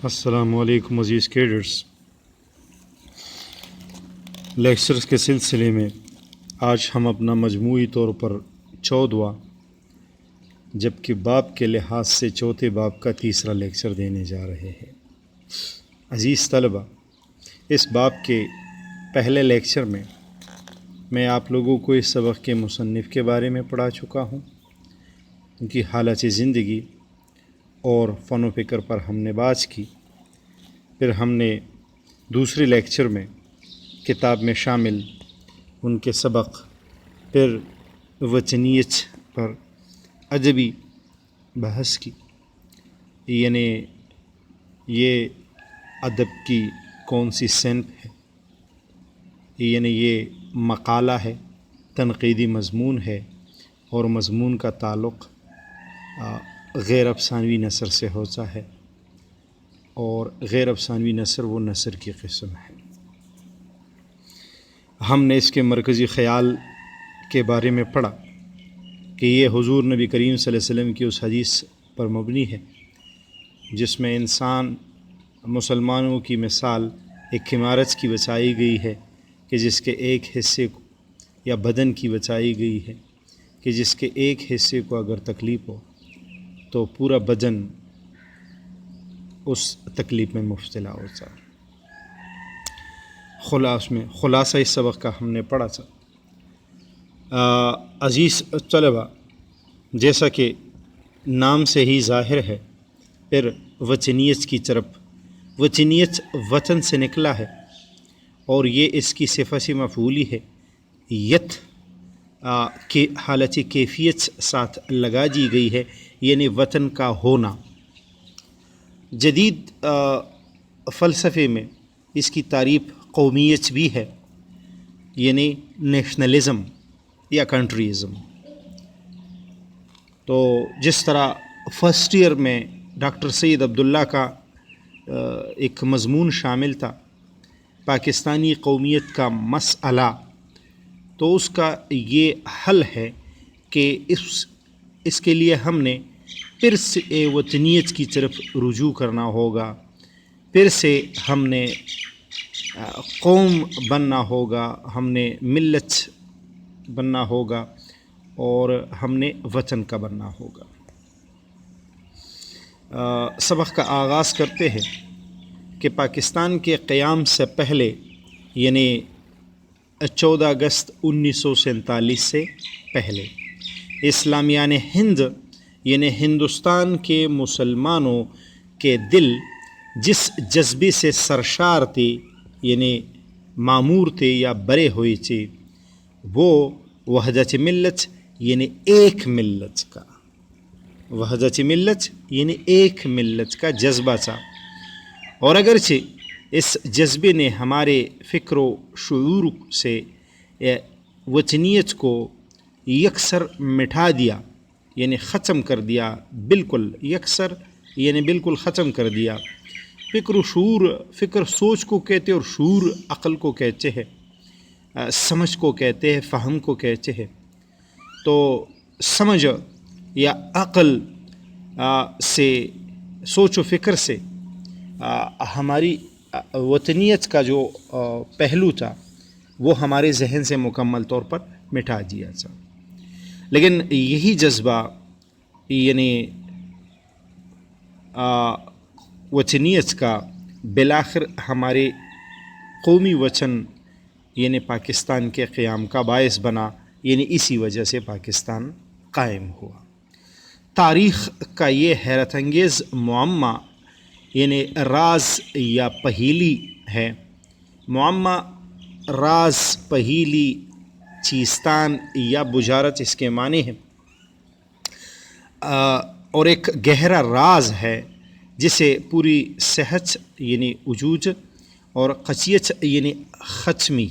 السلام علیکم عزیز cadres, lectures کے سلسلے میں آج ہم اپنا مجموعی طور پر 14واں جبکہ باب کے لحاظ سے چوتھے باب کا تیسرا لیکچر دینے جا رہے ہیں۔ عزیز طلبہ، اس باب کے پہلے لیکچر میں آپ لوگوں کو اس سبق کے مصنف کے بارے میں پڑھا چکا ہوں، ان کی حالت زندگی اور فن و فکر پر ہم نے بات کی۔ پھر ہم نے دوسرے لیکچر میں کتاب میں شامل ان کے سبق، پھر وطنیت پر ادبی بحث کی، یعنی یہ ادب کی کون سی صنف ہے، یعنی یہ مقالہ ہے، تنقیدی مضمون ہے، اور مضمون کا تعلق غیر افسانوی نثر سے ہوتا ہے، اور غیر افسانوی نثر وہ نثر کی قسم ہے۔ ہم نے اس کے مرکزی خیال کے بارے میں پڑھا کہ یہ حضور نبی کریم صلی اللہ علیہ وسلم کی اس حدیث پر مبنی ہے جس میں مسلمانوں کی مثال ایک عمارت کی بتائی گئی ہے کہ جس کے ایک حصے کو، یا بدن کی بتائی گئی ہے کہ جس کے ایک حصے کو اگر تکلیف ہو تو پورا بدن اس تکلیف میں مبتلا ہوتا ہے۔ خلاصہ اس سبق کا ہم نے پڑھا تھا۔ عزیز طلبہ، جیسا کہ نام سے ہی ظاہر ہے، پھر وطنیت کی طرف، وطنیت وطن سے نکلا ہے اور یہ اس کی صفت مفعولی ہے، یت کی حالت کیفیت ساتھ لگا دی گئی ہے، یعنی وطن کا ہونا۔ جدید فلسفے میں اس کی تعریف قومیت بھی ہے، یعنی نیشنلزم یا کنٹریزم۔ تو جس طرح فرسٹ ایئر میں ڈاکٹر سید عبداللہ کا ایک مضمون شامل تھا پاکستانی قومیت کا مسئلہ، تو اس کا یہ حل ہے کہ اس کے لیے ہم نے پھر سے وطنیت کی طرف رجوع کرنا ہوگا، پھر سے ہم نے قوم بننا ہوگا، ہم نے ملت بننا ہوگا، اور ہم نے وطن کا بننا ہوگا۔ سبق کا آغاز کرتے ہیں کہ پاکستان کے قیام سے پہلے، یعنی 14 اگست 1947 سے پہلے، اسلامیان ہند یعنی ہندوستان کے مسلمانوں کے دل جس جذبے سے سرشار تھے، یعنی معمور تھے یا بھرے ہوئے تھے، وہ وحدت ملت یعنی ایک ملت کا، وحدت ملت یعنی ایک ملت کا جذبہ تھا۔ اور اگرچہ اس جذبے نے ہمارے فکر و شعور سے وطنیت کو یکسر مٹا دیا، یعنی ختم کر دیا، بالکل یکسر یعنی بالکل ختم کر دیا۔ فکر و شعور، فکر سوچ کو کہتے ہیں اور شعور عقل کو کہتے ہیں، سمجھ کو کہتے ہیں، فہم کو کہتے ہیں۔ تو سمجھ یا عقل سے، سوچ و فکر سے ہماری وطنیت کا جو پہلو تھا وہ ہمارے ذہن سے مکمل طور پر مٹا دیا تھا۔ لیکن یہی جذبہ، یعنی وطنیت کا، بالآخر ہمارے قومی وطن یعنی پاکستان کے قیام کا باعث بنا، یعنی اسی وجہ سے پاکستان قائم ہوا۔ تاریخ کا یہ حیرت انگیز معمہ، یعنی راز یا پہیلی ہے۔ معمہ، راز، پہیلی، چیستان یا بجارت اس کے معنی ہیں، اور ایک گہرا راز ہے جسے پوری صحت یعنی وجود اور قطعیت یعنی ختمی،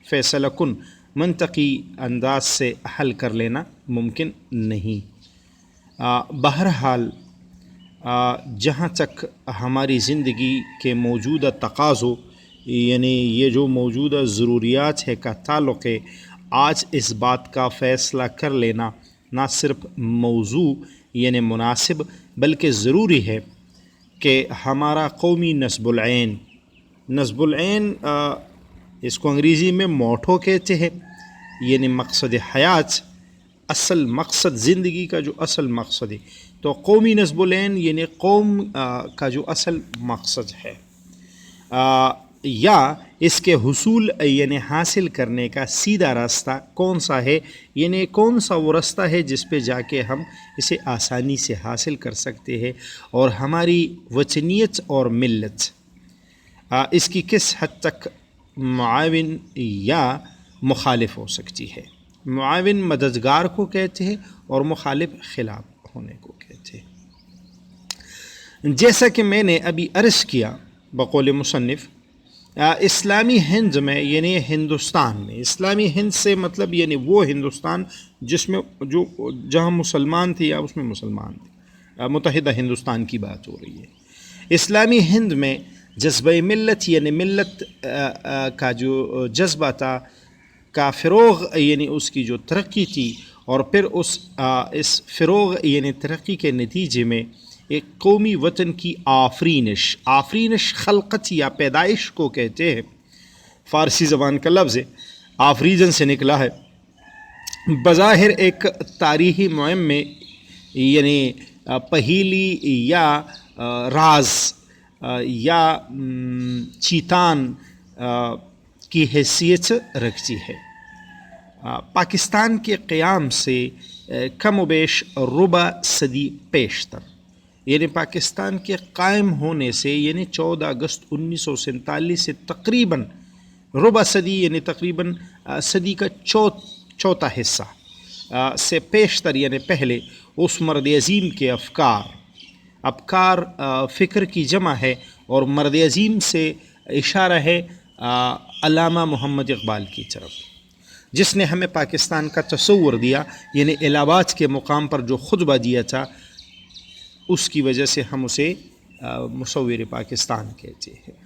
فیصلہ کن منطقی انداز سے حل کر لینا ممکن نہیں۔ بہرحال جہاں تک ہماری زندگی کے موجودہ تقاضوں، یعنی یہ جو موجودہ ضروریات ہے کا تعلق ہے، آج اس بات کا فیصلہ کر لینا نہ صرف موضوع یعنی مناسب بلکہ ضروری ہے کہ ہمارا قومی نصب العین، نصب العین اس کو انگریزی میں موٹو کہتے ہیں، یعنی مقصد حیات، اصل مقصد، زندگی کا جو اصل مقصد ہے. تو قومی نصب العین یعنی قوم کا جو اصل مقصد ہے، یا اس کے حصول یعنی حاصل کرنے کا سیدھا راستہ کون سا ہے، یعنی کون سا وہ راستہ ہے جس پہ جا کے ہم اسے آسانی سے حاصل کر سکتے ہیں، اور ہماری وطنیت اور ملت اس کی کس حد تک معاون یا مخالف ہو سکتی ہے. معاون مددگار کو کہتے ہیں اور مخالف خلاف ہونے کو کہتے ہیں. جیسا کہ میں نے ابھی عرض کیا بقول مصنف، اسلامی ہند میں یعنی ہندوستان میں، اسلامی ہند سے مطلب یعنی وہ ہندوستان جس میں جہاں مسلمان تھے یا اس میں مسلمان تھے، متحدہ ہندوستان کی بات ہو رہی ہے. اسلامی ہند میں جذبہ ملت یعنی ملت کا جو جذبہ تھا کا فروغ، یعنی اس کی جو ترقی تھی، اور پھر اس فروغ یعنی ترقی کے نتیجے میں ایک قومی وطن کی آفرینش خلقت یا پیدائش کو کہتے ہیں. فارسی زبان کا لفظ ہے، آفریجن سے نکلا ہے. بظاہر ایک تاریخی مہم میں یعنی پہیلی یا راز یا چیتان کی حیثیت رکھتی ہے. پاکستان کے قیام سے کم و بیش ربع صدی پیشتر، یعنی پاکستان کے قائم ہونے سے یعنی 14 اگست 1947 سے تقریباً ربع صدی یعنی تقریباً صدی کا چوتھا حصہ سے پیشتر یعنی پہلے، اس مرد عظیم کے افکار فکر کی جمع ہے، اور مرد عظیم سے اشارہ ہے علامہ محمد اقبال کی طرف، جس نے ہمیں پاکستان کا تصور دیا، یعنی الہ آباد کے مقام پر جو خطبہ دیا تھا، اس کی وجہ سے ہم اسے مصور پاکستان کہتے ہیں.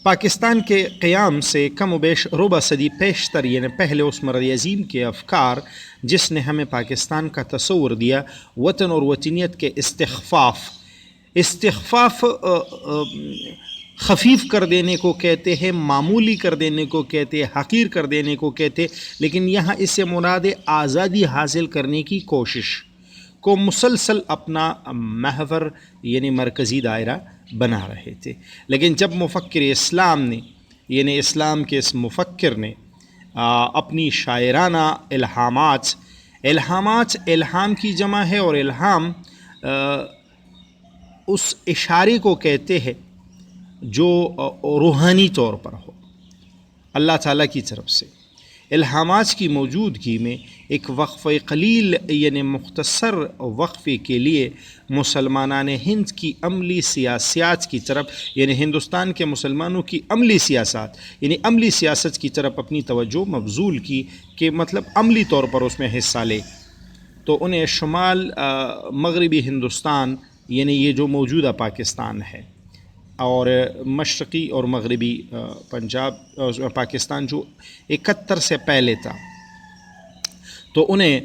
پاکستان کے قیام سے کم و بیش ربع صدی پیشتر یعنی پہلے، اس مرد عظیم کے افکار جس نے ہمیں پاکستان کا تصور دیا، وطن اور وطنیت کے استخفاف خفیف کر دینے کو کہتے ہیں، معمولی کر دینے کو کہتے ہیں، حقیر کر دینے کو کہتے ہیں، لیکن یہاں اس سے مراد آزادی حاصل کرنے کی کوشش کو مسلسل اپنا محور یعنی مرکزی دائرہ بنا رہے تھے. لیکن جب مفکر اسلام نے یعنی اسلام کے اس مفکر نے اپنی شاعرانہ الہام کی جمع ہے، اور الہام اس اشارے کو کہتے ہیں جو روحانی طور پر ہو، اللہ تعالیٰ کی طرف سے. الہامات کی موجودگی میں ایک وقفہ قلیل یعنی مختصر وقفے کے لیے مسلمانان ہند کی عملی سیاسیات کی طرف، یعنی ہندوستان کے مسلمانوں کی عملی سیاست یعنی عملی سیاست کی طرف اپنی توجہ مبذول کی، کہ مطلب عملی طور پر اس میں حصہ لے. تو انہیں شمال مغربی ہندوستان یعنی یہ جو موجودہ پاکستان ہے، اور مشرقی اور مغربی پاکستان جو 71 سے پہلے تھا، تو انہیں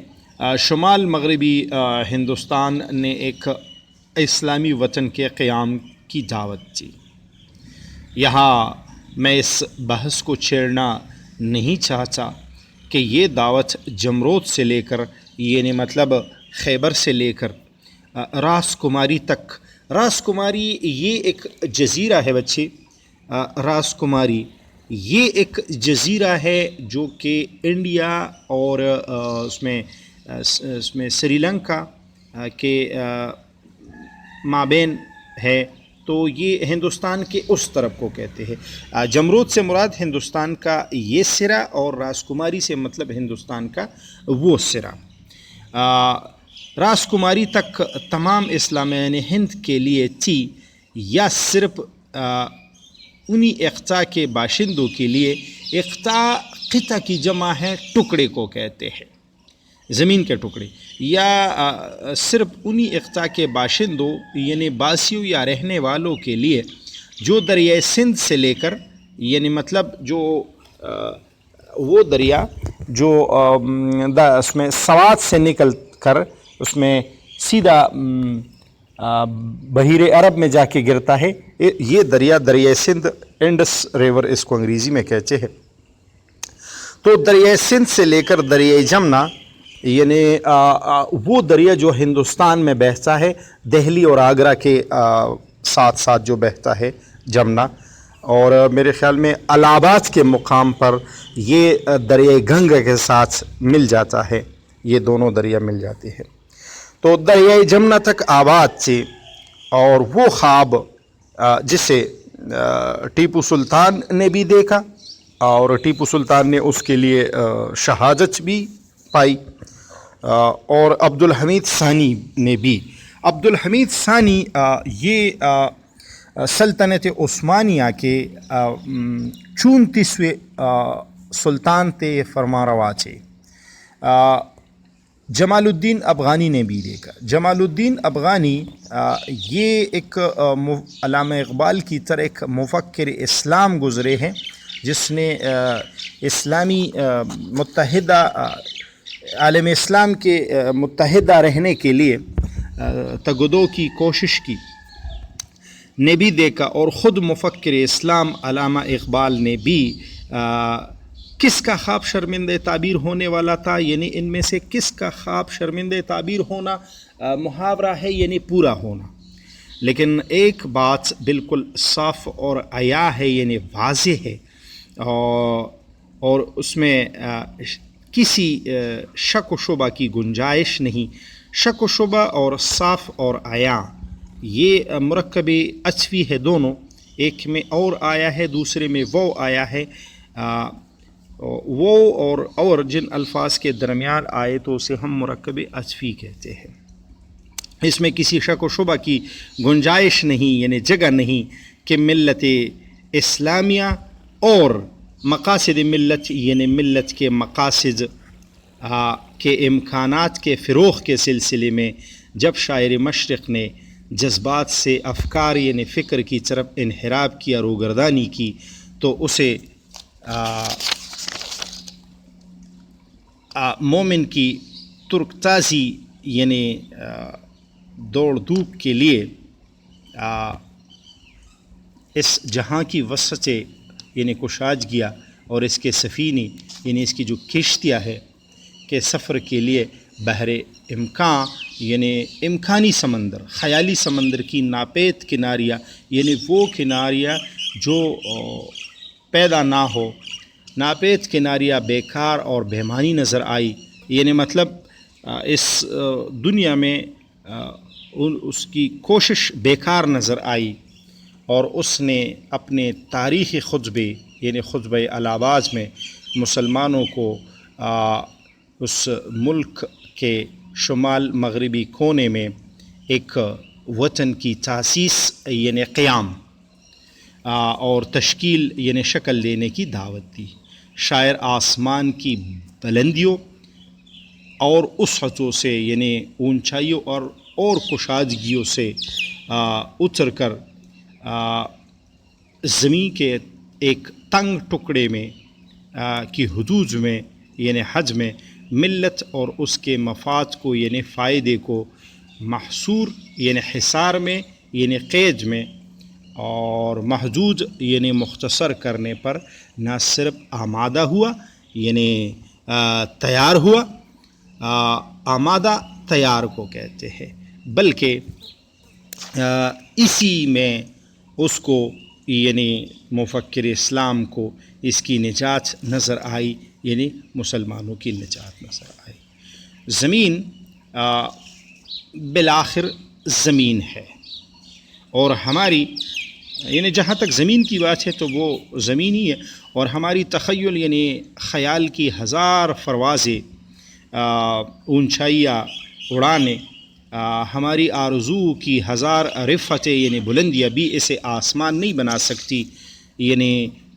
شمال مغربی ہندوستان نے ایک اسلامی وطن کے قیام کی دعوت دی. یہاں میں اس بحث کو چھیڑنا نہیں چاہتا کہ یہ دعوت جمرود سے لے کر یعنی مطلب خیبر سے لے کر راس کماری تک، راس کماری یہ ایک جزیرہ ہے بچے، راس کماری یہ ایک جزیرہ ہے جو کہ انڈیا اور اس میں سری لنکا کے مابین ہے. تو یہ ہندوستان کے اس طرف کو کہتے ہیں. جمرود سے مراد ہندوستان کا یہ سرا، اور راس کماری سے مطلب ہندوستان کا وہ سرا. راس کماری تک تمام اسلامیان ہند کے لیے تھی، یا صرف انہی اقطاع کے باشندوں کے لیے؟ قطع کی جمع ہے ٹکڑے کو کہتے ہیں، زمین کے ٹکڑے، یا صرف انہی اقطاع کے باشندوں یعنی باسیوں یا رہنے والوں کے لیے جو دریائے سندھ سے لے کر یعنی مطلب جو وہ دریا جو اس میں سوات سے نکل کر اس میں سیدھا بحیر عرب میں جا کے گرتا ہے. یہ دریا دریائے سندھ، انڈس ریور اس کو انگریزی میں کہتے ہیں. تو دریائے سندھ سے لے کر دریائے جمنا، یعنی وہ دریا جو ہندوستان میں بہتا ہے، دہلی اور آگرہ کے ساتھ ساتھ جو بہتا ہے جمنا، اور میرے خیال میں الہ آباد کے مقام پر یہ دریائے گنگا کے ساتھ مل جاتا ہے. یہ دونوں دریا مل جاتے ہیں. تو دریائے جمنا تک آباد تھے، اور وہ خواب جسے ٹیپو سلطان نے بھی دیکھا، اور ٹیپو سلطان نے اس کے لیے شہادت بھی پائی، اور عبد الحمید ثانی نے بھی. عبد الحمید ثانی یہ سلطنت عثمانیہ کے 34ویں سلطان تھے، فرما روا تھے. جمال الدین افغانی نے بھی دیکھا. جمال الدین افغانی یہ ایک علامہ اقبال کی طرح ایک مفکر اسلام گزرے ہیں، جس نے اسلامی متحدہ عالم اسلام کے متحدہ رہنے کے لیے تگدو کی کوشش کی، نے بھی دیکھا. اور خود مفکر اسلام علامہ اقبال نے بھی کس کا خواب شرمندہ تعبیر ہونے والا تھا، یعنی ان میں سے کس کا خواب شرمندہ تعبیر ہونا محاورہ ہے، یعنی پورا ہونا. لیکن ایک بات بالکل صاف اور عیاں ہے، یعنی واضح ہے، اور اس میں کسی شک و شبہ کی گنجائش نہیں. شک و شبہ اور صاف اور عیاں یہ مرکب عطفی ہے دونوں. ایک میں اور آیا ہے، دوسرے میں وہ آیا ہے. وہ اور جن الفاظ کے درمیان آئے تو اسے ہم مرکب عطفی کہتے ہیں. اس میں کسی شک و شبہ کی گنجائش نہیں، یعنی جگہ نہیں کہ ملت اسلامیہ اور مقاصد ملت، یعنی ملت کے مقاصد کے امکانات کے فروغ کے سلسلے میں جب شاعر مشرق نے جذبات سے افکار یعنی فکر کی طرف انحراف کیا، روگردانی کی، تو اسے مومن کی ترک تازی یعنی دوڑ دھوپ کے لیے اس جہاں کی وسعتیں یعنی کشادگیاں اور اس کے سفینے یعنی اس کی جو کشتیاں ہے کہ سفر کے لیے بحر امکان یعنی امکانی سمندر، خیالی سمندر کی ناپید کناریاں، یعنی وہ کناریاں جو پیدا نہ ہو، ناپید کناریاں بیکار اور بےمعنی نظر آئی. یعنی مطلب اس دنیا میں اس کی کوشش بیکار نظر آئی، اور اس نے اپنے تاریخی خطبے یعنی خطبہ الہباز میں مسلمانوں کو اس ملک کے شمال مغربی کونے میں ایک وطن کی تاسیس یعنی قیام اور تشکیل یعنی شکل دینے کی دعوت دی. شاعر آسمان کی بلندیوں اور وسعتوں سے یعنی اونچائیوں اور کشادگیوں سے اتر کر زمین کے ایک تنگ ٹکڑے میں کی حدود میں یعنی حد میں ملت اور اس کے مفاد کو یعنی فائدے کو محصور یعنی حصار میں یعنی قید میں اور محدود یعنی مختصر کرنے پر نہ صرف آمادہ ہوا یعنی تیار ہوا، آمادہ تیار کو کہتے ہیں، بلکہ اسی میں اس کو یعنی مفکر اسلام کو اس کی نجات نظر آئی، یعنی مسلمانوں کی نجات نظر آئی. زمین بالآخر زمین ہے، اور ہماری یعنی جہاں تک زمین کی بات ہے تو وہ زمین ہی ہے، اور ہماری تخیل یعنی خیال کی ہزار پروازیں، اونچائیاں، اڑانے، ہماری آرزو کی ہزار رفتیں یعنی بلندیاں بھی اسے آسمان نہیں بنا سکتی، یعنی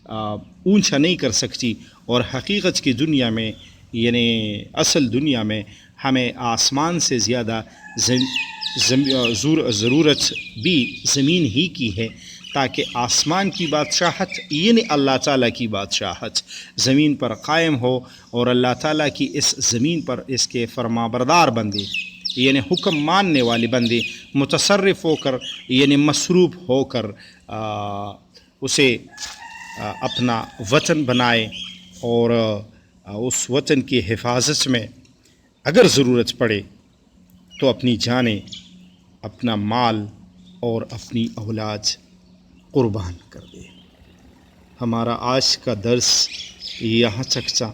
اونچا نہیں کر سکتی. اور حقیقت کی دنیا میں یعنی اصل دنیا میں ہمیں آسمان سے زیادہ ضرورت بھی زمین ہی کی ہے، تاکہ آسمان کی بادشاہت یعنی اللہ تعالیٰ کی بادشاہت زمین پر قائم ہو، اور اللہ تعالیٰ کی اس زمین پر اس کے فرما بردار بندے یعنی حکم ماننے والے بندے متصرف ہو کر یعنی مصروف ہو کر اسے اپنا وطن بنائے اور اس وطن کی حفاظت میں اگر ضرورت پڑے تو اپنی جانیں، اپنا مال اور اپنی اولاد قربان کر دے۔ ہمارا آج کا درس یہاں تک تھا۔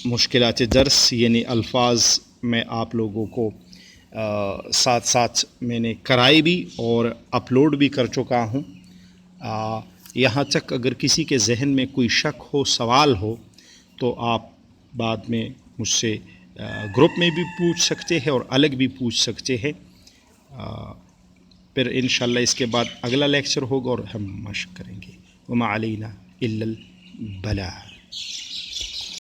مشکلات درس یعنی الفاظ میں آپ لوگوں کو ساتھ ساتھ میں نے کرائی بھی اور اپلوڈ بھی کر چکا ہوں۔ یہاں تک اگر کسی کے ذہن میں کوئی شک ہو، سوال ہو، تو آپ بعد میں مجھ سے گروپ میں بھی پوچھ سکتے ہیں اور الگ بھی پوچھ سکتے ہیں۔ پھر انشاءاللہ اس کے بعد اگلا لیکچر ہوگا اور ہم مشق کریں گے۔ وما علینا الا البلاغ۔